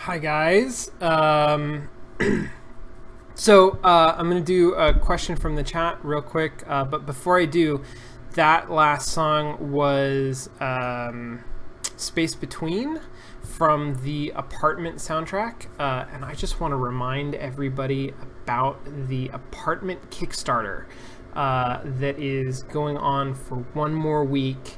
Hi guys. I'm going to do a question from the chat real quick, but before I do, that last song was Space Between from the Apartment soundtrack, and I just want to remind everybody about the Apartment Kickstarter that is going on for one more week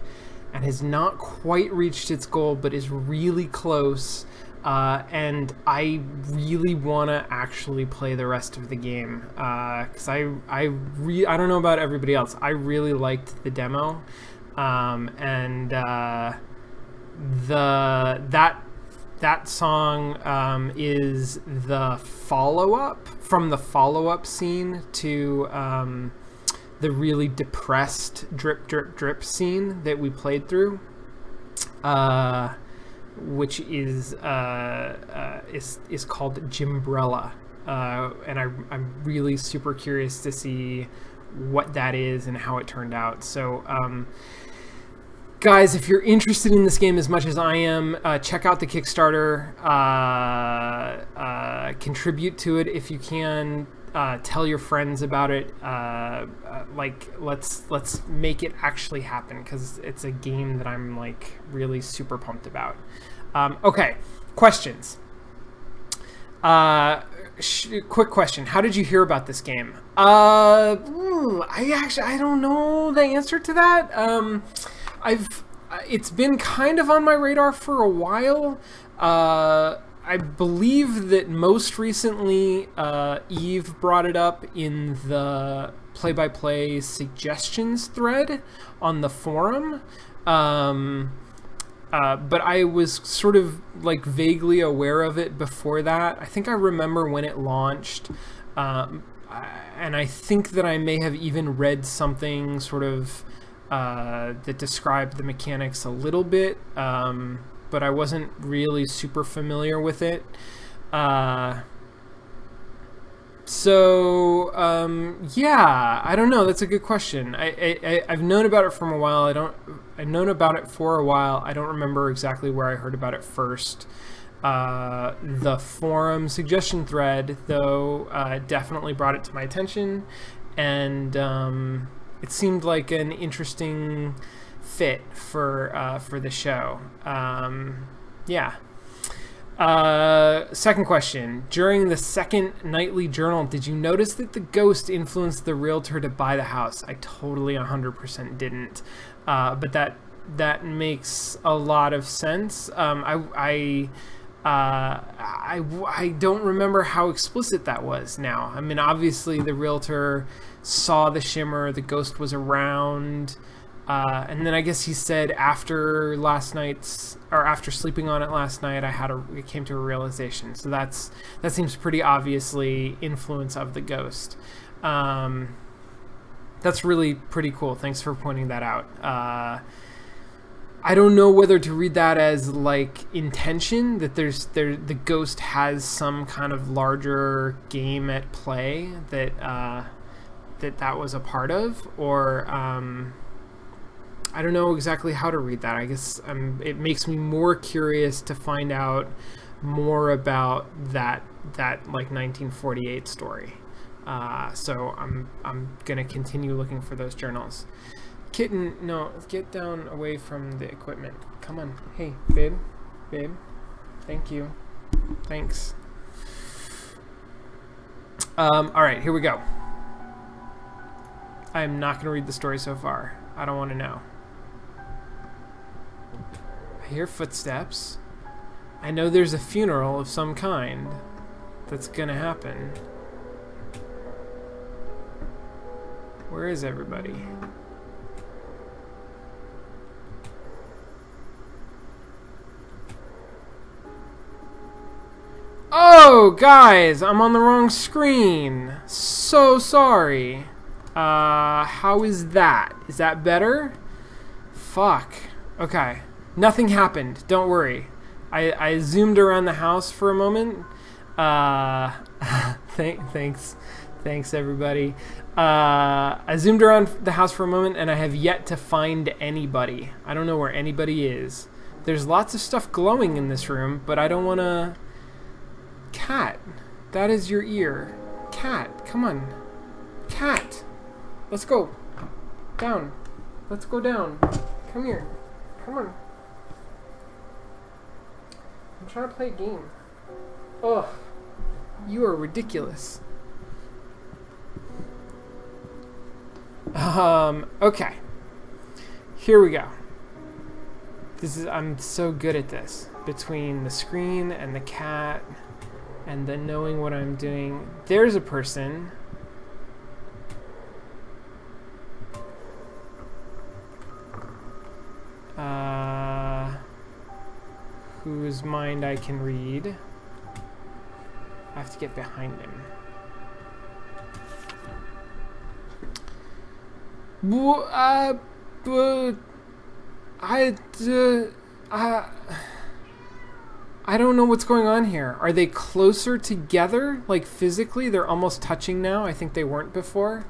and has not quite reached its goal but is really close. And I really want to actually play the rest of the game because I don't know about everybody else. I really liked the demo, and that song is the follow-up from the follow-up scene to the really depressed drip drip drip scene that we played through. Which is called Gymbrella, and I'm really super curious to see what that is and how it turned out. So, guys, if you're interested in this game as much as I am, check out the Kickstarter. Contribute to it if you can. Tell your friends about it. Let's make it actually happen because it's a game that I'm like really super pumped about. Okay, questions. Quick question: how did you hear about this game? I don't know the answer to that. It's been kind of on my radar for a while. I believe that most recently Eve brought it up in the play-by-play suggestions thread on the forum, but I was sort of like vaguely aware of it before that. I think I remember when it launched, and I think that I may have even read something sort of that described the mechanics a little bit, but I wasn't really super familiar with it. Yeah, I don't know. That's a good question. I've known about it from a while. I've known about it for a while. I don't remember exactly where I heard about it first. The forum suggestion thread, though, definitely brought it to my attention, and it seemed like an interesting fit for the show. Yeah. Second question. During the second nightly journal, did you notice that the ghost influenced the realtor to buy the house? I totally 100% didn't. But that makes a lot of sense. I don't remember how explicit that was now. I mean, obviously the realtor saw the shimmer, the ghost was around, and then I guess he said after sleeping on it last night, it came to a realization. So that seems pretty obviously influence of the ghost. That's really pretty cool. Thanks for pointing that out. I don't know whether to read that as like intention, that the ghost has some kind of larger game at play that was a part of, or I don't know exactly how to read that. I guess it makes me more curious to find out more about that like 1948 story. So I'm gonna continue looking for those journals. Kitten, no, get down away from the equipment. Come on. Hey, babe. Thank you. Thanks. All right, here we go. I'm not gonna read the story so far. I don't want to know. I hear footsteps. I know there's a funeral of some kind that's gonna happen. Where is everybody? Oh, guys, I'm on the wrong screen. So sorry. How is that? Is that better? Fuck. Okay. Nothing happened. Don't worry. I zoomed around the house for a moment. Thanks, everybody. I zoomed around the house for a moment, and I have yet to find anybody. I don't know where anybody is. There's lots of stuff glowing in this room, but I don't want to Cat, that is your ear. Cat, come on. Cat, let's go. Down. Let's go down. Come here. Come on. I'm trying to play a game. Ugh. You are ridiculous. Okay. Here we go. I'm so good at this. Between the screen and the cat and then knowing what I'm doing. There's a person. Whose mind I can read. I have to get behind him. I don't know what's going on here. Are they closer together? Like physically, they're almost touching now. I think they weren't before.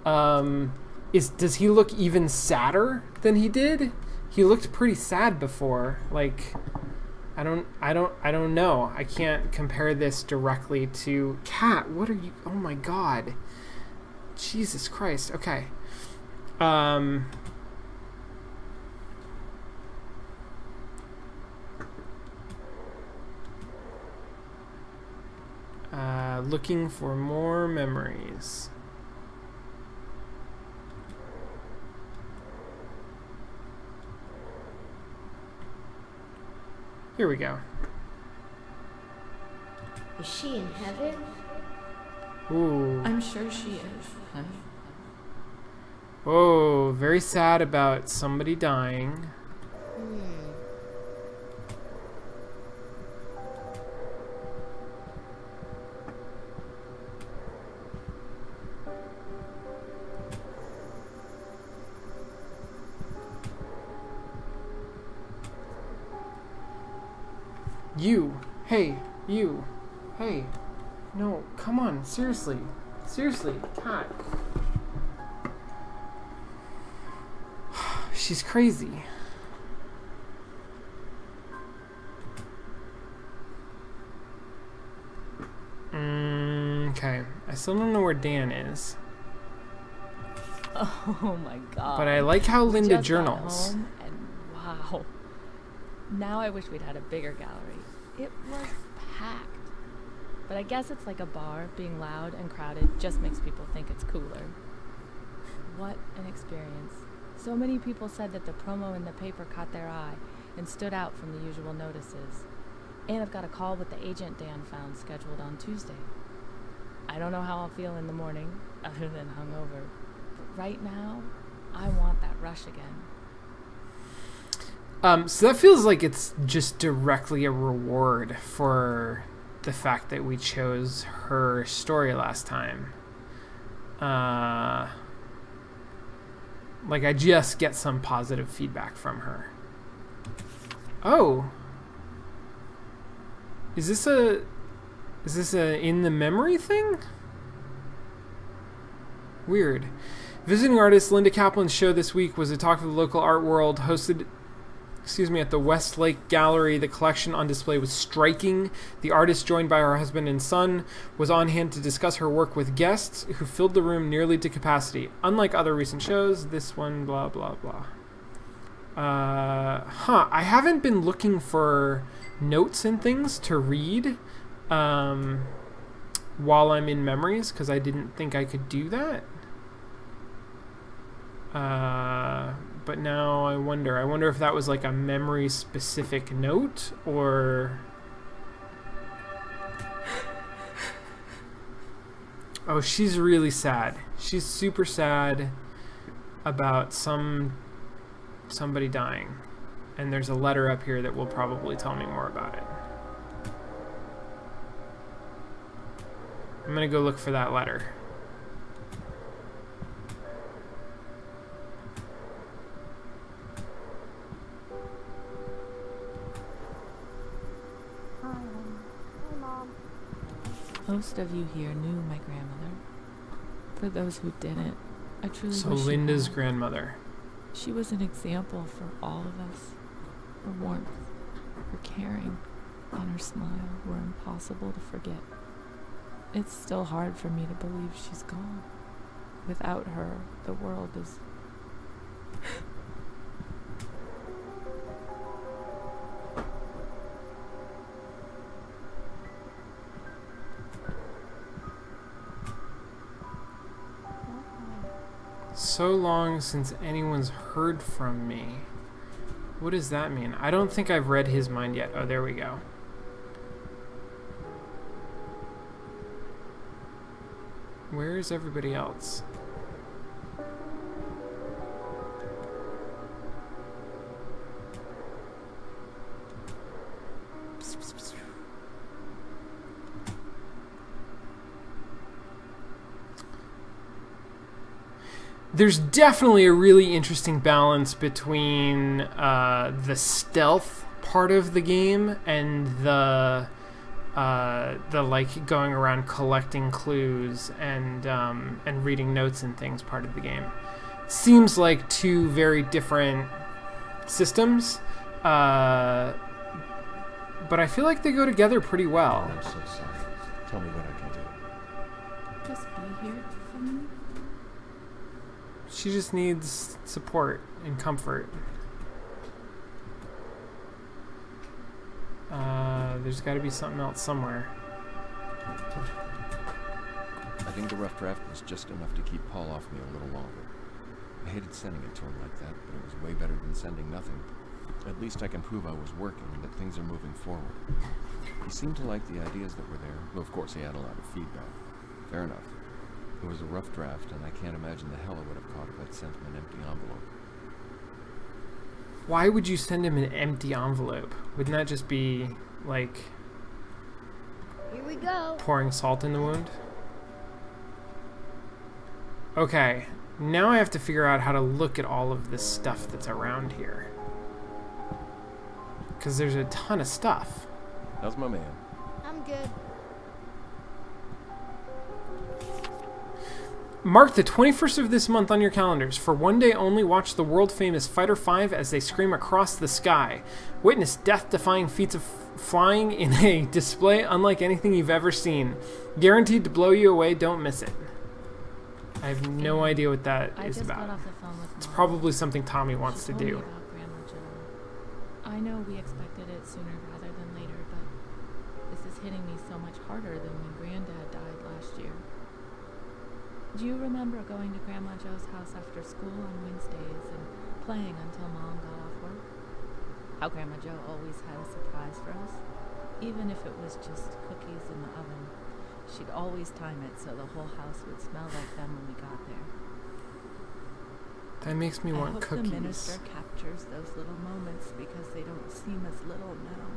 Does he look even sadder than he did? He looked pretty sad before. Like, I don't know. I can't compare this directly to Cat. What are you? Oh my God. Jesus Christ. Okay. Looking for more memories. Here we go. Is she in heaven? Ooh. I'm sure she is, honey. Whoa, very sad about somebody dying. You. Hey, you. Hey. No, come on, seriously. Seriously, Cat. She's crazy. Okay. I still don't know where Dan is. Oh my God. But I like how Linda Just journals. Got home and wow. Now I wish we'd had a bigger gallery. It was packed. But I guess it's like a bar. Being loud and crowded just makes people think it's cooler. What an experience. So many people said that the promo in the paper caught their eye and stood out from the usual notices. And I've got a call with the agent Dan found scheduled on Tuesday. I don't know how I'll feel in the morning, other than hungover. But right now, I want that rush again. So that feels like it's just directly a reward for the fact that we chose her story last time. Like I just get some positive feedback from her. Oh. Is this a in the memory thing? Weird. Visiting artist Linda Kaplan's show this week was a talk of the local art world hosted at the Westlake Gallery. The collection on display was striking. The artist, joined by her husband and son, was on hand to discuss her work with guests who filled the room nearly to capacity. Unlike other recent shows, this one, blah, blah, blah. I haven't been looking for notes and things to read while I'm in memories, because I didn't think I could do that. But now I wonder if that was like a memory specific note or... Oh, she's really sad. She's super sad about somebody dying. And there's a letter up here that will probably tell me more about it. I'm gonna go look for that letter. Most of you here knew my grandmother. For those who didn't, I truly So wish Linda's you had. grandmother. She was an example for all of us. Her warmth, her caring, and her smile were impossible to forget. It's still hard for me to believe she's gone. Without her, the world is... So long since anyone's heard from me. What does that mean? I don't think I've read his mind yet. Oh, there we go. Where is everybody else? There's definitely a really interesting balance between the stealth part of the game and the like going around collecting clues and reading notes and things part of the game. Seems like two very different systems, but I feel like they go together pretty well. I'm so sorry. Tell me what I can do. Just be here for me. She just needs support and comfort. There's got to be something else somewhere. I think the rough draft was just enough to keep Paul off me a little longer. I hated sending it to him like that, but it was way better than sending nothing. At least I can prove I was working and that things are moving forward. He seemed to like the ideas that were there, though of course he had a lot of feedback. Fair enough. It was a rough draft, and I can't imagine the hell I would have caught if I'd sent him an empty envelope. Why would you send him an empty envelope? Wouldn't that just be, like, Here we go. pouring salt in the wound? Okay, now I have to figure out how to look at all of this stuff that's around here. Because there's a ton of stuff. How's my man? I'm good. Mark the 21st of this month on your calendars. For one day only, watch the world-famous Fighter 5 as they scream across the sky. Witness death-defying feats of flying in a display unlike anything you've ever seen. Guaranteed to blow you away. Don't miss it. I have no idea what that is Got about. off the phone with It's Mom. probably something Tommy wants She to told me do. about Grandma Joe. I know we expected it sooner rather than later, but this is hitting me so much harder than when Granddad died last year. Do you remember going to Grandma Joe's house after school on Wednesdays and playing until Mom got off work? How Grandma Joe always had a surprise for us, even if it was just cookies in the oven. She'd always time it so the whole house would smell like them when we got there. That makes me I want hope cookies. the minister captures those little moments because they don't seem as little now.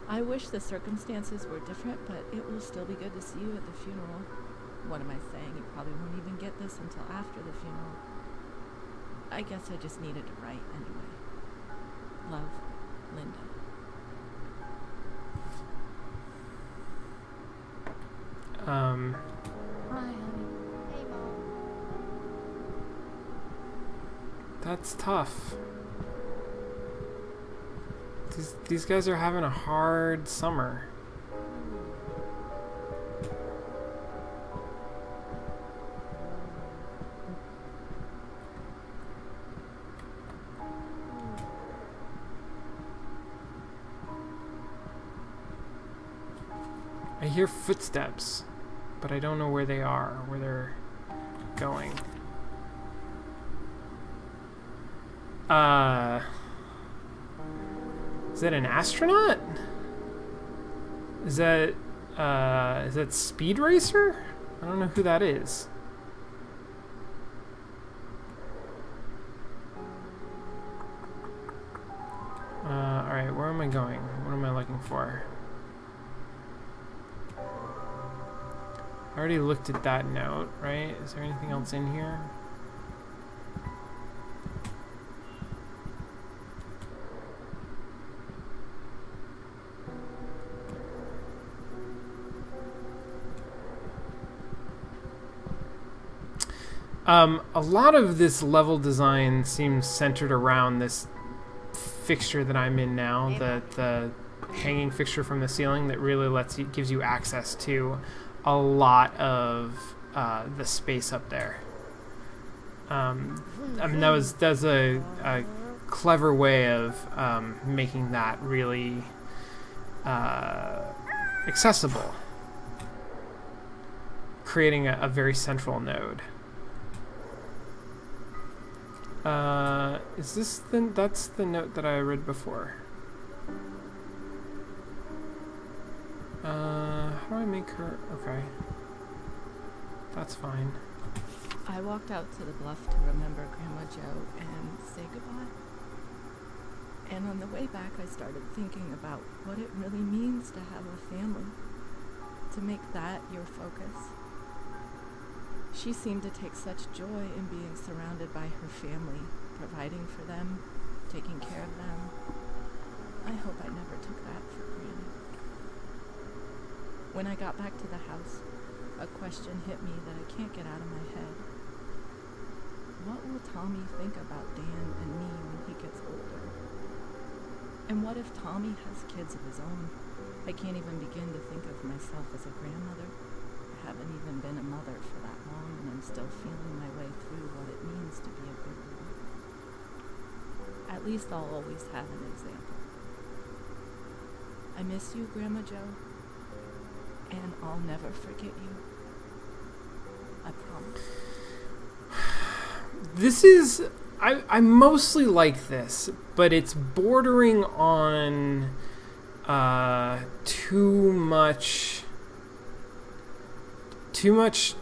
I wish the circumstances were different, but it will still be good to see you at the funeral. What am I saying? You probably won't even get this until after the funeral. I guess I just needed to write anyway. Love, Linda. Hi, honey. Hey, Mom. That's tough. These guys are having a hard summer. I hear footsteps, but I don't know where they are, where they're going. Is that an astronaut? Is that Speed Racer? I don't know who that is. Alright, where am I going? What am I looking for? I already looked at that note, right? Is there anything else in here? A lot of this level design seems centered around this fixture that I'm in now, the hanging fixture from the ceiling that really gives you access to a lot of the space up there. I mean, that's a clever way of making that really accessible, creating a very central node. Is this that's the note that I read before? How do I make her? Okay, that's fine. I walked out to the bluff to remember Grandma Joe and say goodbye. And on the way back, I started thinking about what it really means to have a family, to make that your focus. She seemed to take such joy in being surrounded by her family, providing for them, taking care of them. I hope I never took that for granted. When I got back to the house, a question hit me that I can't get out of my head. What will Tommy think about Dan and me when he gets older? And what if Tommy has kids of his own? I can't even begin to think of myself as a grandmother. I haven't even been a mother for that long, and I'm still feeling my way through what it means to be a good one. At least I'll always have an example. I miss you, Grandma Joe, and I'll never forget you. I promise. This is... I mostly like this, but it's bordering on too much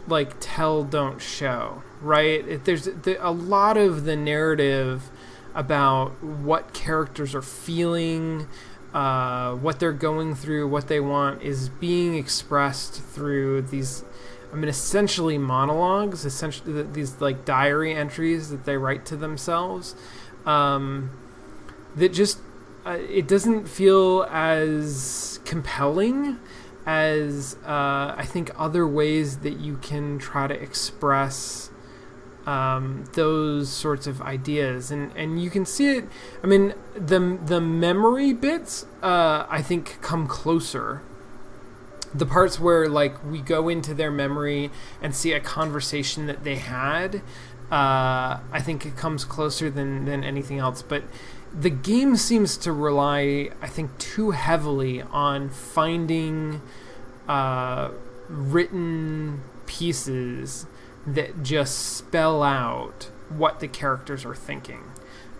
like tell, don't show, right? There's a lot of the narrative about what characters are feeling, what they're going through, what they want is being expressed through these, I mean, essentially monologues, essentially these like diary entries that they write to themselves, that just it doesn't feel as compelling as I think other ways that you can try to express those sorts of ideas, and you can see it. I mean, the memory bits I think come closer. The parts where like we go into their memory and see a conversation that they had, I think it comes closer than anything else. But the game seems to rely, I think, too heavily on finding written pieces that just spell out what the characters are thinking.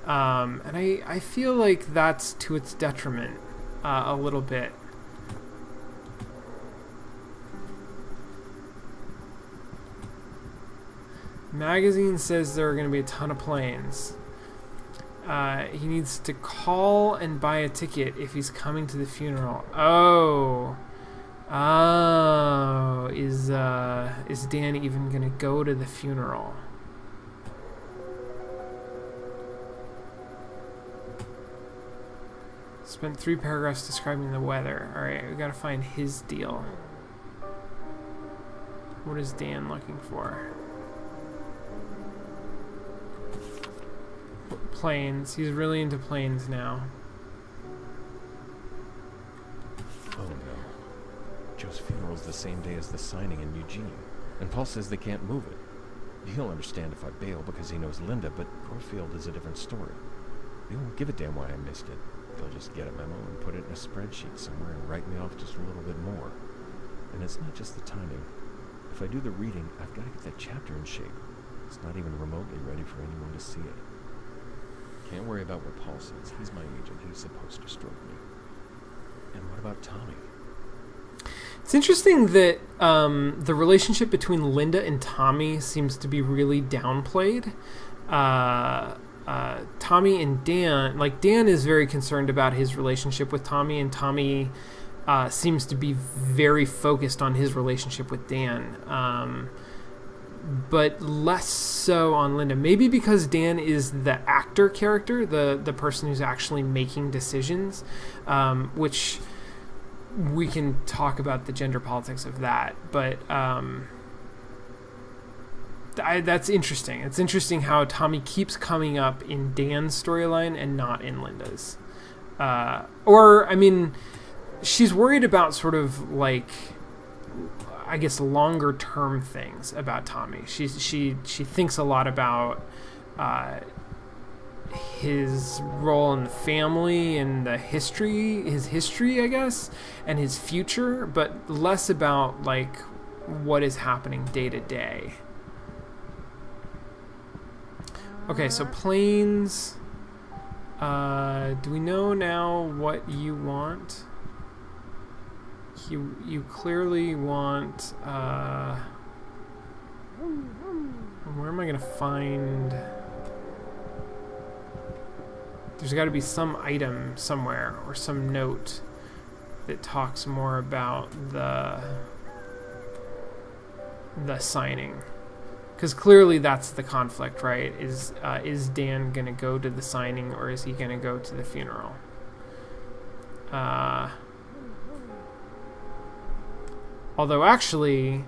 And I feel like that's to its detriment a little bit. Magazine says there are going to be a ton of planes. He needs to call and buy a ticket if he's coming to the funeral. Oh, is Dan even going to go to the funeral? Spent 3 paragraphs describing the weather. All right, we got to find his deal. What is Dan looking for? Planes. He's really into planes now. Oh no. Joe's funeral's the same day as the signing in Eugene, and Paul says they can't move it. He'll understand if I bail because he knows Linda, but Brofield is a different story. They won't give a damn why I missed it. They'll just get a memo and put it in a spreadsheet somewhere and write me off just a little bit more. And it's not just the timing. If I do the reading, I've got to get that chapter in shape. It's not even remotely ready for anyone to see it. Can't worry about what Paul says. He's my agent. He's supposed to stroke me. And what about Tommy? It's interesting that the relationship between Linda and Tommy seems to be really downplayed. Tommy and Dan, like Dan is very concerned about his relationship with Tommy, and Tommy seems to be very focused on his relationship with Dan. But less so on Linda. Maybe because Dan is the actor character, the person who's actually making decisions, which we can talk about the gender politics of that. But that's interesting. It's interesting how Tommy keeps coming up in Dan's storyline and not in Linda's. Or, I mean, she's worried about sort of like, I guess, longer term things about Tommy. She thinks a lot about his role in the family and his history, I guess, and his future, but less about like what is happening day to day. Okay, so planes. Do we know now what you want? You clearly want. Where am I gonna find? There's got to be some item somewhere or some note that talks more about the signing, because clearly that's the conflict, right? Is Dan gonna go to the signing, or is he gonna go to the funeral? Although actually,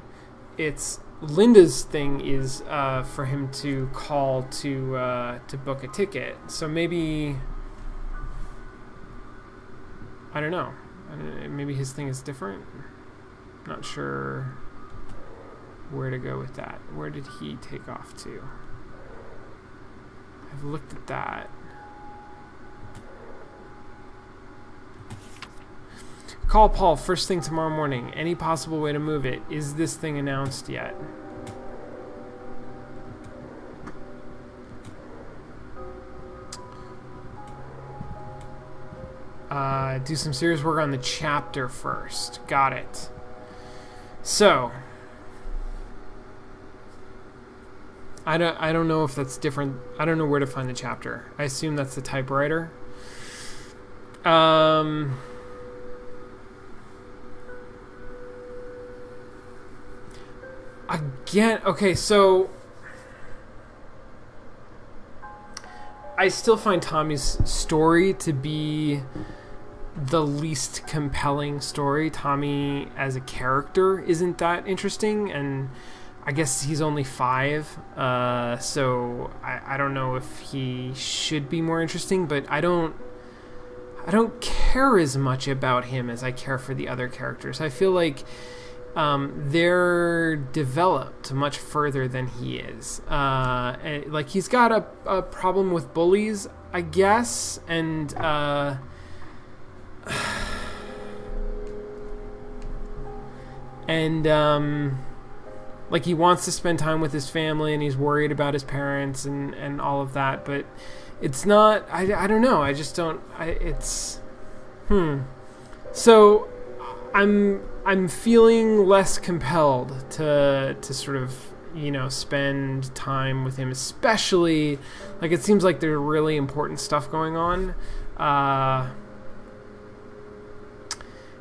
it's Linda's thing is for him to call to book a ticket. So maybe, I don't know. Maybe his thing is different. Not sure where to go with that. Where did he take off to? I've looked at that. Call Paul first thing tomorrow morning. Any possible way to move it? Is this thing announced yet? Do some serious work on the chapter first. Got it. So, I don't know if that's different. I don't know where to find the chapter. I assume that's the typewriter. Again, okay, so I still find Tommy's story to be the least compelling story. Tommy as a character isn't that interesting, and I guess he's only 5, so I don't know if he should be more interesting, but I don't care as much about him as I care for the other characters. I feel like they're developed much further than he is. Like, he's got a problem with bullies, I guess, and like, he wants to spend time with his family, and he's worried about his parents and all of that, but it's not, I don't know, I just don't, So, I'm feeling less compelled to sort of, you know, spend time with him, especially, like, it seems like there's really important stuff going on.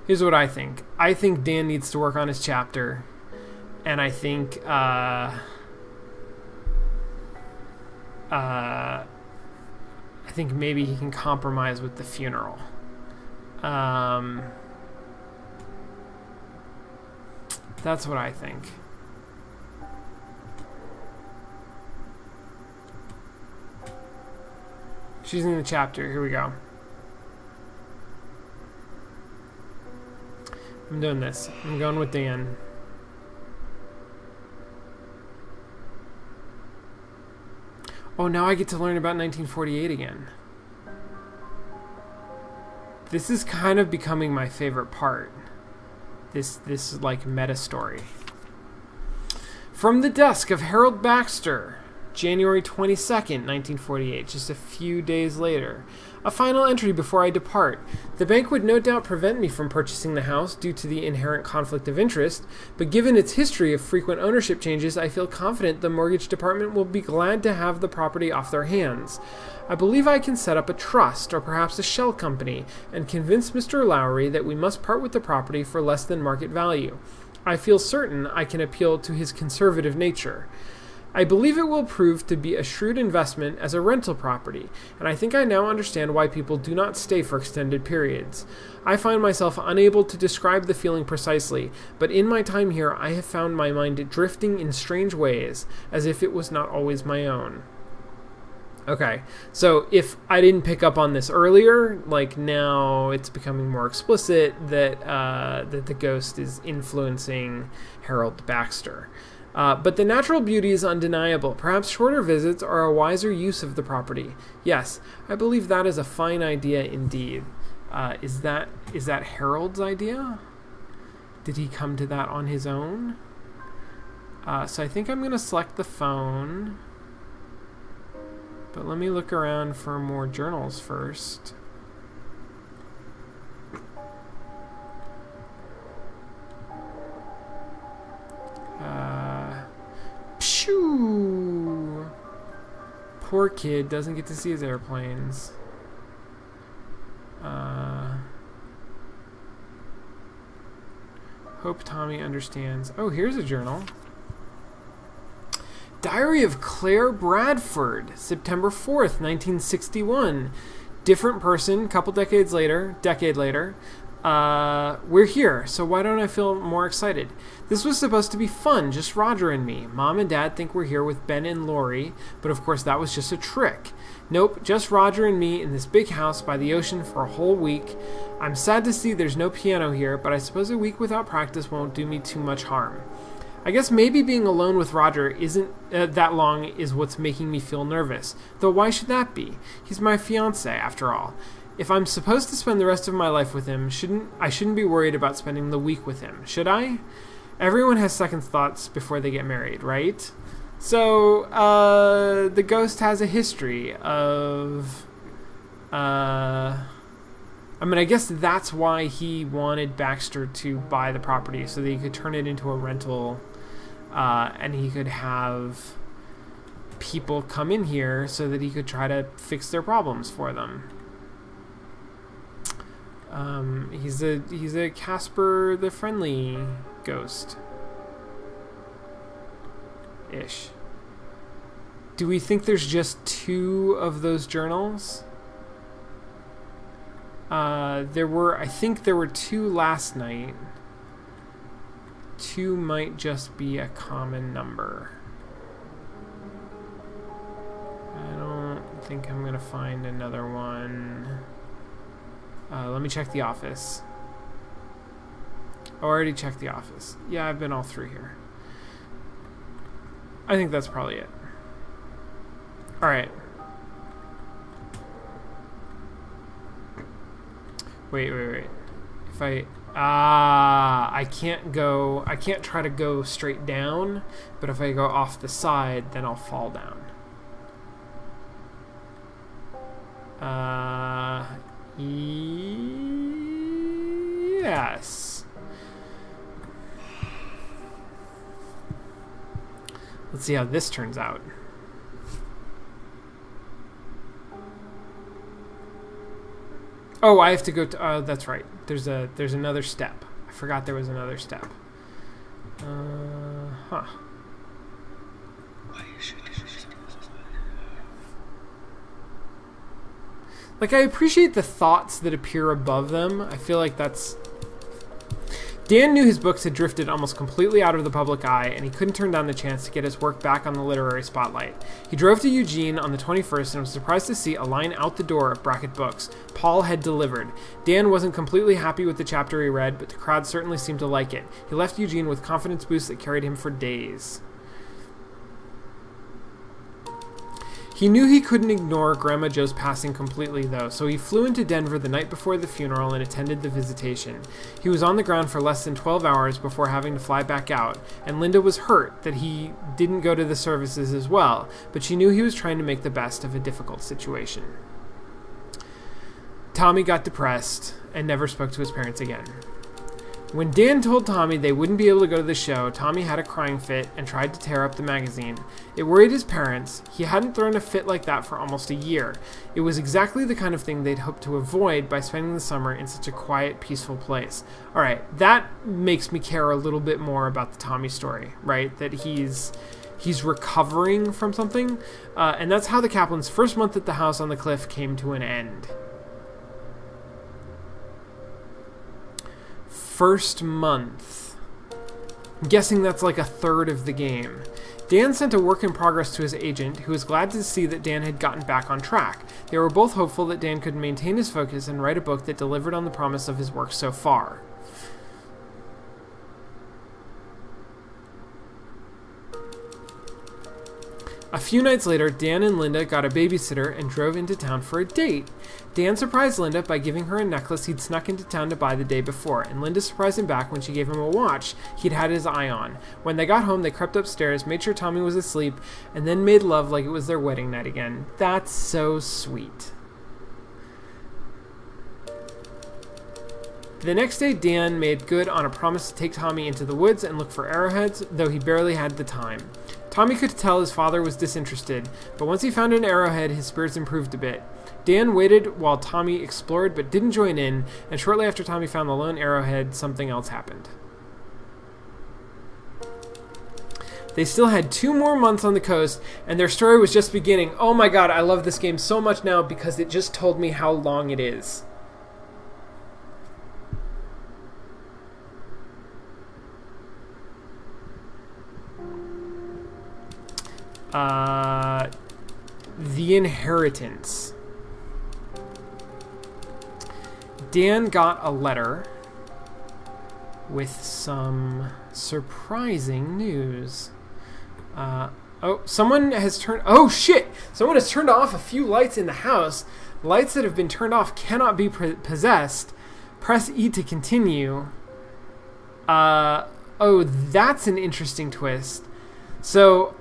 Here's what I think. I think Dan needs to work on his chapter, and I think maybe he can compromise with the funeral. That's what I think. She's in the chapter. Here we go. I'm doing this. I'm going with Dan. Oh, now I get to learn about 1948 again. This is kind of becoming my favorite part. This like meta story. From the desk of Harold Baxter, January 22nd, 1948, just a few days later. A final entry before I depart. The bank would no doubt prevent me from purchasing the house due to the inherent conflict of interest, but given its history of frequent ownership changes, I feel confident the mortgage department will be glad to have the property off their hands. I believe I can set up a trust, or perhaps a shell company, and convince Mr. Lowry that we must part with the property for less than market value. I feel certain I can appeal to his conservative nature. I believe it will prove to be a shrewd investment as a rental property, and I think I now understand why people do not stay for extended periods. I find myself unable to describe the feeling precisely, but in my time here I have found my mind drifting in strange ways, as if it was not always my own. Okay, so if I didn't pick up on this earlier, like now it's becoming more explicit that that the ghost is influencing Harold Baxter. But the natural beauty is undeniable. Perhaps shorter visits are a wiser use of the property. Yes, I believe that is a fine idea indeed. Is that Harold's idea? Did he come to that on his own? So I think I'm going to select the phone. But let me look around for more journals first. Pshoo! Poor kid doesn't get to see his airplanes. Hope Tommy understands. Oh, here's a journal. Diary of Claire Bradford, September 4th, 1961. Different person, couple decade later. We're here, so why don't I feel more excited? This was supposed to be fun, just Roger and me. Mom and Dad think we're here with Ben and Lori, but of course that was just a trick. Nope, just Roger and me in this big house by the ocean for a whole week. I'm sad to see there's no piano here, but I suppose a week without practice won't do me too much harm. I guess maybe being alone with Roger isn't that long is what's making me feel nervous. Though why should that be? He's my fiancé, after all. If I'm supposed to spend the rest of my life with him, I shouldn't be worried about spending the week with him, should I? Everyone has second thoughts before they get married, right? So, the ghost has a history of... I mean, I guess that's why he wanted Baxter to buy the property, so that he could turn it into a rental, and he could have people come in here so that he could try to fix their problems for them. He's a Casper the Friendly ghost. Ish. Do we think there's just 2 of those journals? I think there were 2 last night. 2 might just be a common number. I don't think I'm gonna find another one. Let me check the office. Oh, I already checked the office. Yeah, I've been all through here. I think that's probably it. Alright. Wait. If I can't try to go straight down, but if I go off the side, then I'll fall down. Yes. Let's see how this turns out. Oh, I have to go to... that's right. There's another step. I forgot there was another step. Huh. Like, I appreciate the thoughts that appear above them. I feel like that's... Dan knew his books had drifted almost completely out of the public eye, and he couldn't turn down the chance to get his work back on the literary spotlight. He drove to Eugene on the 21st and was surprised to see a line out the door of Brackett Books. Paul had delivered. Dan wasn't completely happy with the chapter he read, but the crowd certainly seemed to like it. He left Eugene with confidence boosts that carried him for days. He knew he couldn't ignore Grandma Joe's passing completely, though, so he flew into Denver the night before the funeral and attended the visitation. He was on the ground for less than 12 hours before having to fly back out, and Linda was hurt that he didn't go to the services as well, but she knew he was trying to make the best of a difficult situation. Tommy got depressed and never spoke to his parents again. When Dan told Tommy they wouldn't be able to go to the show, Tommy had a crying fit and tried to tear up the magazine. It worried his parents. He hadn't thrown a fit like that for almost a year. It was exactly the kind of thing they'd hoped to avoid by spending the summer in such a quiet, peaceful place. Alright, that makes me care a little bit more about the Tommy story, right? That he's recovering from something. And that's how the Kaplan's first month at the house on the cliff came to an end. First month. I'm guessing that's like a third of the game. Dan sent a work in progress to his agent, who was glad to see that Dan had gotten back on track. They were both hopeful that Dan could maintain his focus and write a book that delivered on the promise of his work so far. A few nights later, Dan and Linda got a babysitter and drove into town for a date. Dan surprised Linda by giving her a necklace he'd snuck into town to buy the day before, and Linda surprised him back when she gave him a watch he'd had his eye on. When they got home, they crept upstairs, made sure Tommy was asleep, and then made love like it was their wedding night again. That's so sweet. The next day, Dan made good on a promise to take Tommy into the woods and look for arrowheads, though he barely had the time. Tommy could tell his father was disinterested, but once he found an arrowhead, his spirits improved a bit. Dan waited while Tommy explored but didn't join in, and shortly after Tommy found the lone arrowhead, something else happened. They still had 2 more months on the coast, and their story was just beginning. Oh my god, I love this game so much now because it just told me how long it is. The Inheritance. Dan got a letter with some surprising news. Someone has turned... Oh, shit! Someone has turned off a few lights in the house. Lights that have been turned off cannot be possessed. Press E to continue. Oh, that's an interesting twist. So...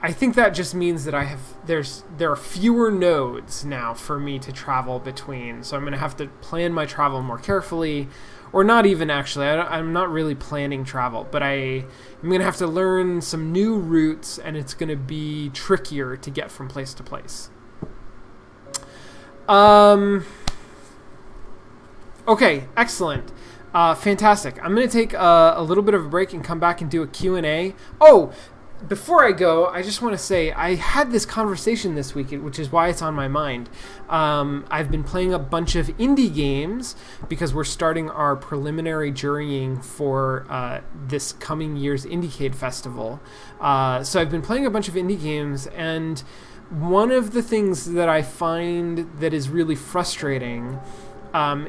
I think that just means that there are fewer nodes now for me to travel between, so I'm going to have to plan my travel more carefully, or not even actually. I'm not really planning travel, but I'm going to have to learn some new routes, and it's going to be trickier to get from place to place. Okay, excellent. Fantastic. I'm going to take a little bit of a break and come back and do a Q&A. Oh! Before I go, I just want to say I had this conversation this week, which is why it's on my mind. I've been playing a bunch of indie games because we're starting our preliminary jurying for this coming year's Indiecade Festival. So I've been playing a bunch of indie games, and one of the things that I find that is really frustrating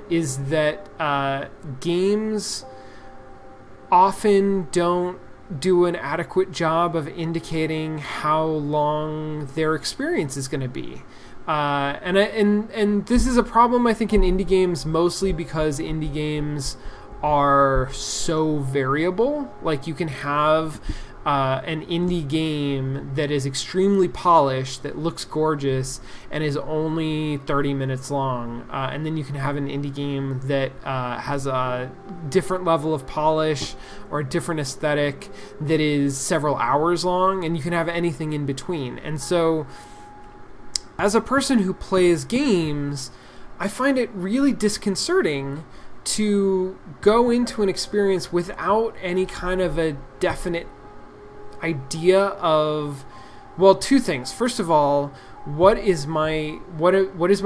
is that games often don't do an adequate job of indicating how long their experience is going to be. And this is a problem, I think, in indie games, mostly because indie games are so variable. Like, you can have an indie game that is extremely polished, that looks gorgeous, and is only 30 minutes long. And then you can have an indie game that has a different level of polish or a different aesthetic that is several hours long, and you can have anything in between. And so, as a person who plays games, I find it really disconcerting to go into an experience without any kind of a definite idea of, well, 2 things. First of all, what is my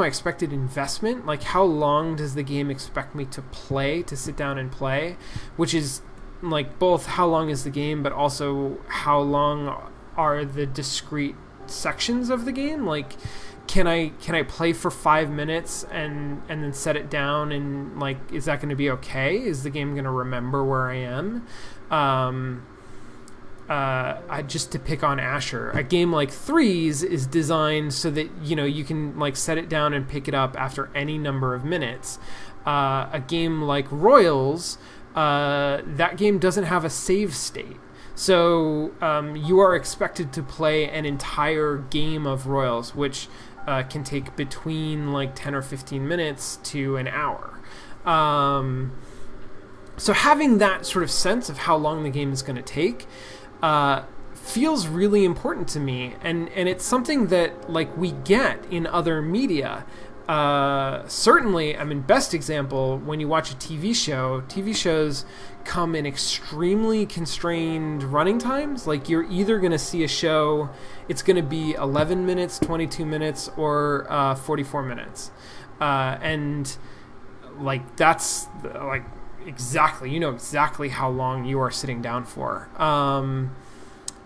expected investment? Like, how long does the game expect me to sit down and play? Which is like both how long is the game, but also how long are the discrete sections of the game? Like, can I play for 5 minutes and then set it down, and like, is that going to be okay? Is the game going to remember where I am? Just to pick on Asher, a game like Threes is designed so that, you know, you can like set it down and pick it up after any number of minutes. A game like Royals, that game doesn't have a save state. So you are expected to play an entire game of Royals, which can take between like 10 or 15 minutes to an hour. So having that sort of sense of how long the game is going to take feels really important to me, and it's something that like we get in other media. Certainly, I mean, best example, when you watch a TV show, TV shows come in extremely constrained running times. Like, you're either going to see a show, it's going to be 11 minutes, 22 minutes, or 44 minutes. And like, that's like exactly, you know exactly how long you are sitting down for.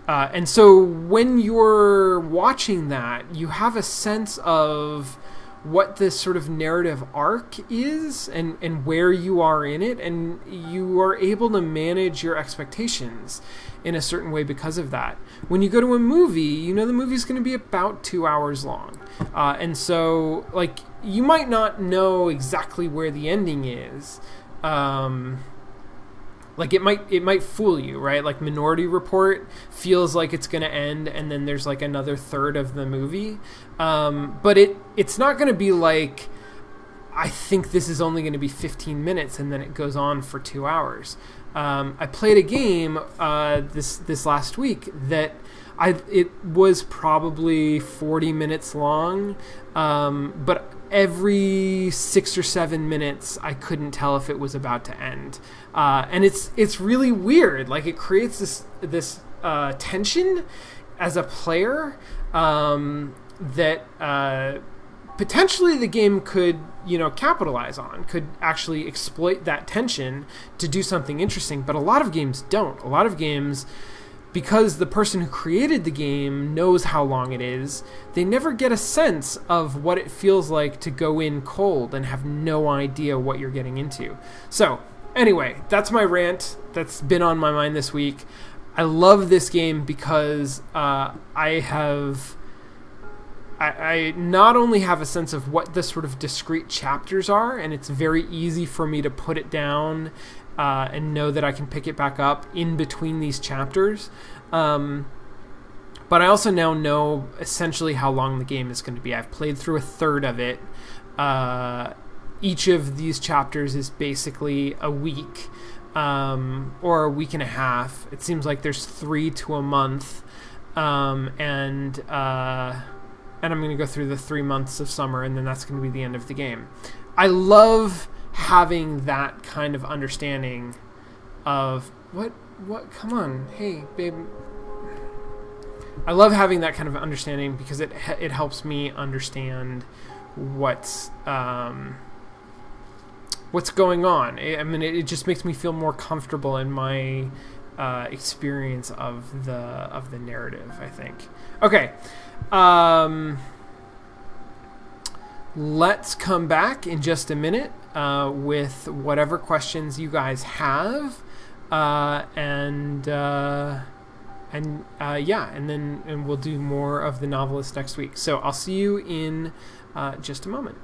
And so when you're watching that, you have a sense of what this sort of narrative arc is and where you are in it, and you are able to manage your expectations in a certain way because of that. When you go to a movie, you know the movie's going to be about 2 hours long. And so, like, you might not know exactly where the ending is. Like, it might fool you, right? Like, Minority Report feels like it's going to end, and then there's, like, another third of the movie. But it's not going to be like, I think this is only going to be 15 minutes, and then it goes on for 2 hours. I played a game this last week that it was probably 40 minutes long, but every 6 or 7 minutes I couldn't tell if it was about to end, and it's really weird. Like, it creates this tension as a player that potentially the game could capitalize on, could actually exploit that tension to do something interesting. But a lot of games don't. A lot of games, because the person who created the game knows how long it is, they never get a sense of what it feels like to go in cold and have no idea what you're getting into. So, anyway, that's my rant that's been on my mind this week. I love this game because I not only have a sense of what the sort of discrete chapters are, and it's very easy for me to put it down and know that I can pick it back up in between these chapters. But I also now know essentially how long the game is going to be. I've played through a third of it. Each of these chapters is basically a week or a week and a half. It seems like there's 3 to a month. And I'm going to go through the 3 months of summer, and then that's going to be the end of the game. I love having that kind of understanding of what come on, hey babe. I love having that kind of understanding because it helps me understand what's going on. I mean, it just makes me feel more comfortable in my experience of the narrative, I think. Okay. Let's come back in just a minute with whatever questions you guys have, and then we'll do more of the Novelist next week. So I'll see you in just a moment.